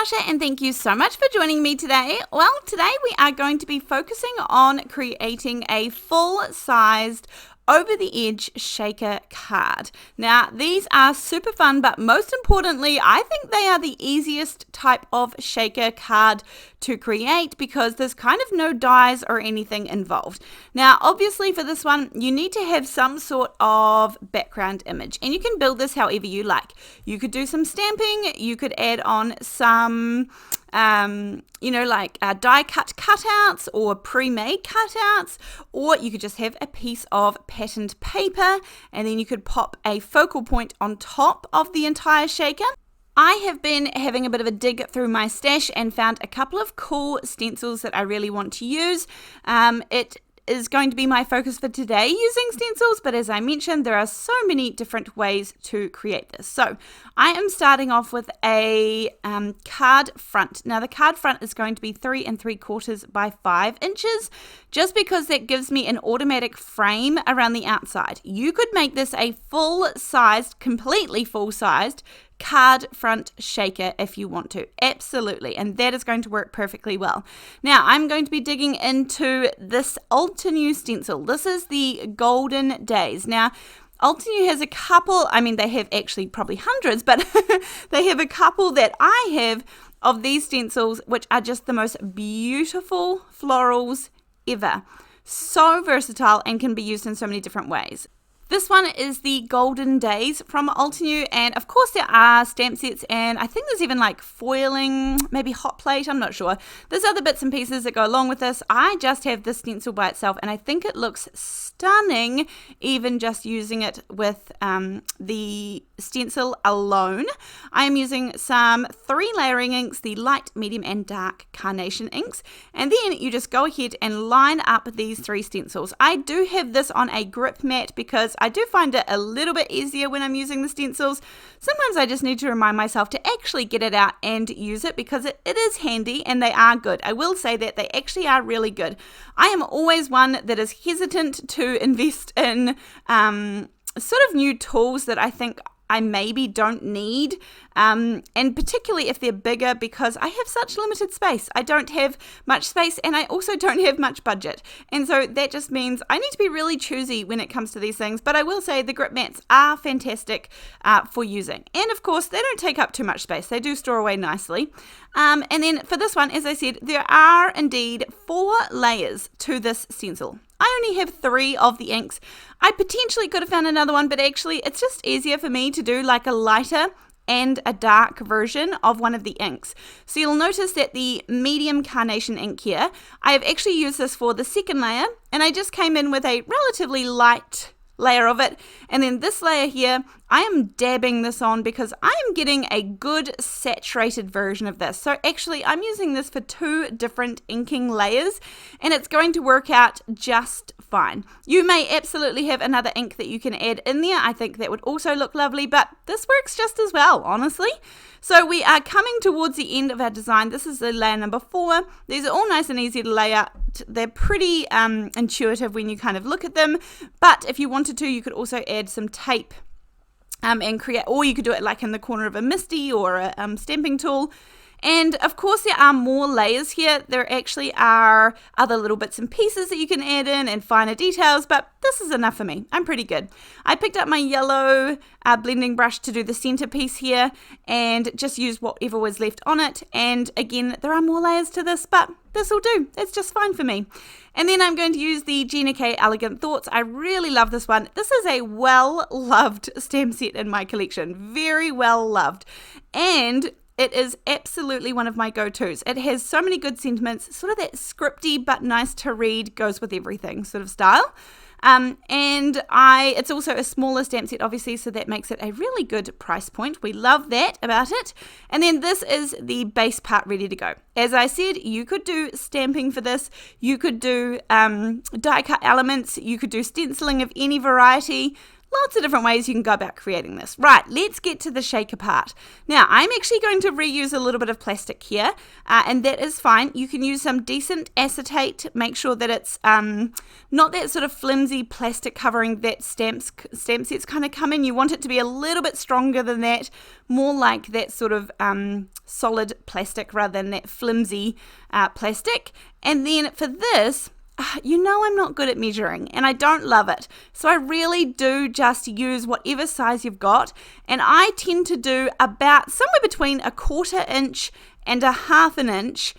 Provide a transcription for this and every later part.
Natasha, and thank you so much for joining me today. Well, today we are going to be focusing on creating a full-sized over-the-edge shaker card. Now, these are super fun, but most importantly, I think they are the easiest type of shaker card to create because there's kind of no dies or anything involved. Now, obviously for this one, you need to have some sort of background image, and you can build this however you like. You could do some stamping, you could add on some die cut cutouts or pre-made cutouts, or you could just have a piece of patterned paper and then you could pop a focal point on top of the entire shaker. I have been having a bit of a dig through my stash and found a couple of cool stencils that I really want to use. It is going to be my focus for today using stencils, but as I mentioned, there are so many different ways to create this. So I am starting off with a card front. Now the card front is going to be 3 3/4 by 5 inches, just because that gives me an automatic frame around the outside. You could make this a full-sized, completely full-sized card front shaker if you want to, absolutely, and that is going to work perfectly well. Now I'm going to be digging into this Altenew stencil. This is the Golden Days. Now Altenew has a couple, they have actually probably hundreds, but they have a couple that I have of these stencils, which are just the most beautiful florals ever. So versatile and can be used in so many different ways. This one is the Golden Days from Altenew, and of course there are stamp sets, and I think there's even like foiling, maybe hot plate, I'm not sure. There's other bits and pieces that go along with this. I just have this stencil by itself, and I think it looks stunning even just using it with the stencil alone. I am using some 3 layering inks, the light, medium, and dark Carnation inks, and then you just go ahead and line up these 3 stencils. I do have this on a grip mat because I do find it a little bit easier when I'm using the stencils. Sometimes I just need to remind myself to actually get it out and use it because it is handy and they are good. I will say that they actually are really good. I am always one that is hesitant to invest in sort of new tools that I think I maybe don't need, and particularly if they're bigger, because I have such limited space. I don't have much space and I also don't have much budget, and so that just means I need to be really choosy when it comes to these things. But I will say the grip mats are fantastic for using, and of course they don't take up too much space. They do store away nicely. And then for this one, as I said, there are indeed 4 layers to this stencil. I only have 3 of the inks. I potentially could have found another one, but actually it's just easier for me to do like a lighter and a dark version of one of the inks. So you'll notice that the medium Carnation ink here, I have actually used this for the second layer, and I just came in with a relatively light layer of it, and then this layer here I am dabbing this on because I am getting a good saturated version of this. So actually I'm using this for 2 different inking layers and it's going to work out just fine. You may absolutely have another ink that you can add in there. I think that would also look lovely, but this works just as well, honestly. So we are coming towards the end of our design. This is the layer number 4. These are all nice and easy to lay out. They're pretty intuitive when you kind of look at them, but if you wanted to, you could also add some tape and create, or you could do it like in the corner of a MISTI or a stamping tool. And of course there are more layers here. There actually are other little bits and pieces that you can add in and finer details, but this is enough for me. I'm pretty good. I picked up my yellow blending brush to do the center piece here and just used whatever was left on it. And again, there are more layers to this, but this will do. It's just fine for me. And then I'm going to use the Gina Elegant Thoughts. I really love this one. This is a well-loved stamp set in my collection. Very well-loved. And it is absolutely one of my go-tos. It has so many good sentiments, sort of that scripty but nice to read, goes with everything sort of style. It's also a smaller stamp set, obviously, so that makes it a really good price point. We love that about it. And then this is the base part ready to go. As I said, you could do stamping for this. You could do die cut elements. You could do stenciling of any variety. Lots of different ways you can go about creating this. Right, let's get to the shaker part. Now, I'm actually going to reuse a little bit of plastic here, and that is fine. You can use some decent acetate. Make sure that it's not that sort of flimsy plastic covering that stamp sets kind of come in. You want it to be a little bit stronger than that, more like that sort of solid plastic rather than that flimsy plastic. And then for this, you know I'm not good at measuring and I don't love it. So I really do just use whatever size you've got. And I tend to do about somewhere between 1/4 inch and 1/2 inch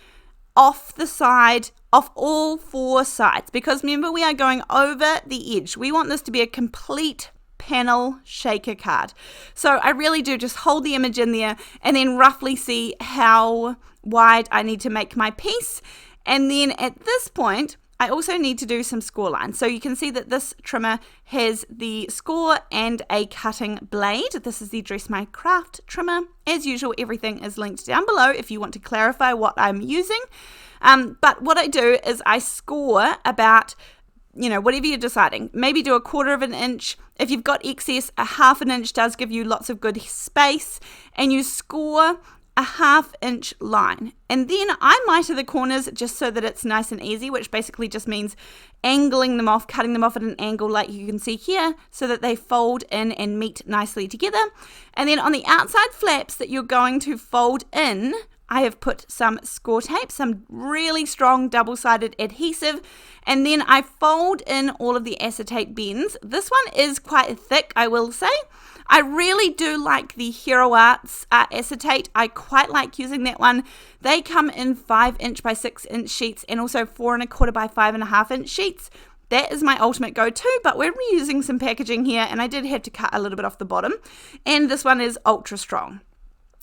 off the side, off all 4 sides. Because remember, we are going over the edge. We want this to be a complete panel shaker card. So I really do just hold the image in there and then roughly see how wide I need to make my piece. And then at this point, I also need to do some score lines. So you can see that this trimmer has the score and a cutting blade. This is the Dress My Craft trimmer. As usual, everything is linked down below if you want to clarify what I'm using. But what I do is I score about, whatever you're deciding. Maybe do 1/4 inch. If you've got excess, 1/2 inch does give you lots of good space. And you score 1/2 inch line, and then I miter the corners just so that it's nice and easy, which basically just means angling them off, cutting them off at an angle like you can see here, so that they fold in and meet nicely together. And then on the outside flaps that you're going to fold in, I have put some score tape, some really strong double-sided adhesive, and then I fold in all of the acetate bends. This one is quite thick, I will say. I really do like the Hero Arts acetate. I quite like using that one. They come in 5 inch by 6 inch sheets and also 4 1/4 by 5.5 inch sheets. That is my ultimate go-to, but we're reusing some packaging here and I did have to cut a little bit off the bottom. And this one is ultra strong.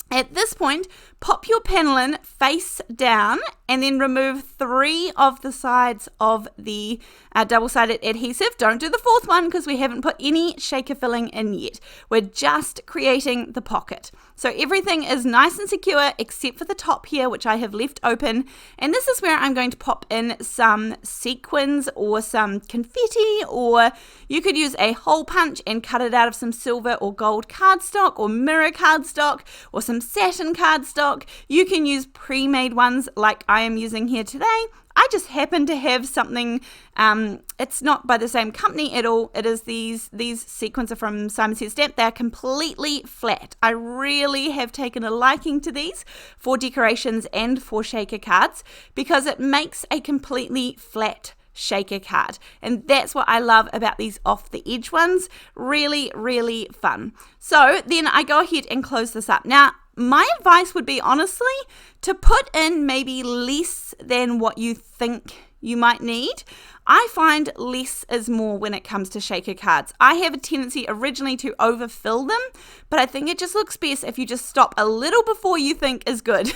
At this point, pop your panel in face down and then remove 3 of the sides of the double-sided adhesive. Don't do the 4th one because we haven't put any shaker filling in yet. We're just creating the pocket. So everything is nice and secure except for the top here, which I have left open. And this is where I'm going to pop in some sequins or some confetti, or you could use a hole punch and cut it out of some silver or gold cardstock or mirror cardstock or some satin cardstock. You can use pre-made ones like I am using here today. I just happen to have something, it's not by the same company at all. It is these sequins are from Simon Says Stamp. They're completely flat. I really have taken a liking to these for decorations and for shaker cards because it makes a completely flat shaker card, and that's what I love about these off the edge ones. Really, really fun. So then I go ahead and close this up. Now, my advice would be honestly to put in maybe less than what you think you might need. I find less is more when it comes to shaker cards. I have a tendency originally to overfill them, but I think it just looks best if you just stop a little before you think is good,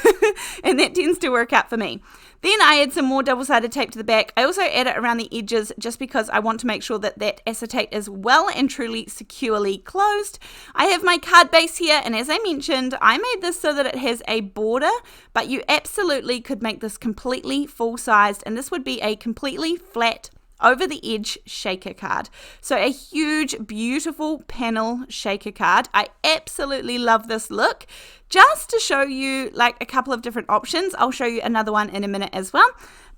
and that tends to work out for me. Then I add some more double-sided tape to the back. I also add it around the edges just because I want to make sure that that acetate is well and truly securely closed. I have my card base here, and as I mentioned, I made this so that it has a border, but you absolutely could make this completely full-sized, and this would be a completely flat over the edge shaker card. So a huge, beautiful panel shaker card. I absolutely love this look. Just to show you like a couple of different options, I'll show you another one in a minute as well.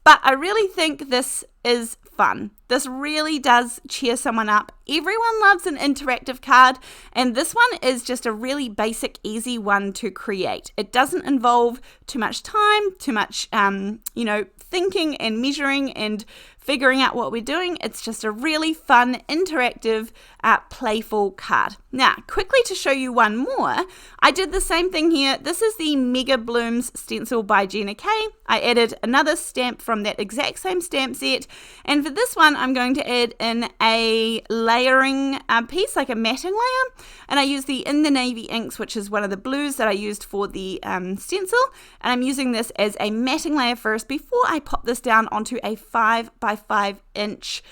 But I really think this is fun. This really does cheer someone up. Everyone loves an interactive card, and this one is just a really basic, easy one to create. It doesn't involve too much time, too much, thinking and measuring and figuring out what we're doing. It's just a really fun, interactive, playful card. Now, quickly to show you one more, I did the same thing here. This is the Mega Blooms stencil by Gina K. I added another stamp from that exact same stamp set, and for this one, I'm going to add in a layering piece, like a matting layer, and I use the In the Navy inks, which is one of the blues that I used for the stencil, and I'm using this as a matting layer first before I pop this down onto a 5 by 5 inch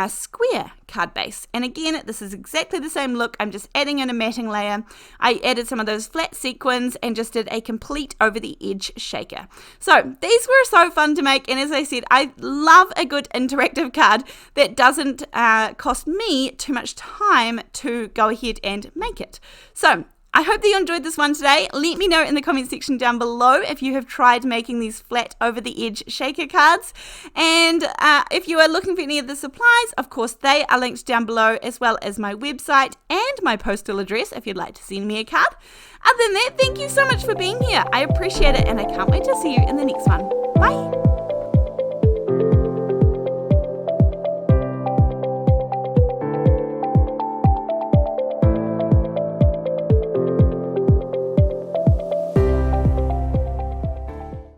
square card base. And again, this is exactly the same look. I'm just adding in a matting layer. I added some of those flat sequins and just did a complete over the edge shaker. So these were so fun to make, and as I said, I love a good interactive card that doesn't cost me too much time to go ahead and make it. So I hope that you enjoyed this one today. Let me know in the comment section down below if you have tried making these flat over the edge shaker cards. And if you are looking for any of the supplies, of course, they are linked down below, as well as my website and my postal address if you'd like to send me a card. Other than that, thank you so much for being here. I appreciate it, and I can't wait to see you in the next one. Bye.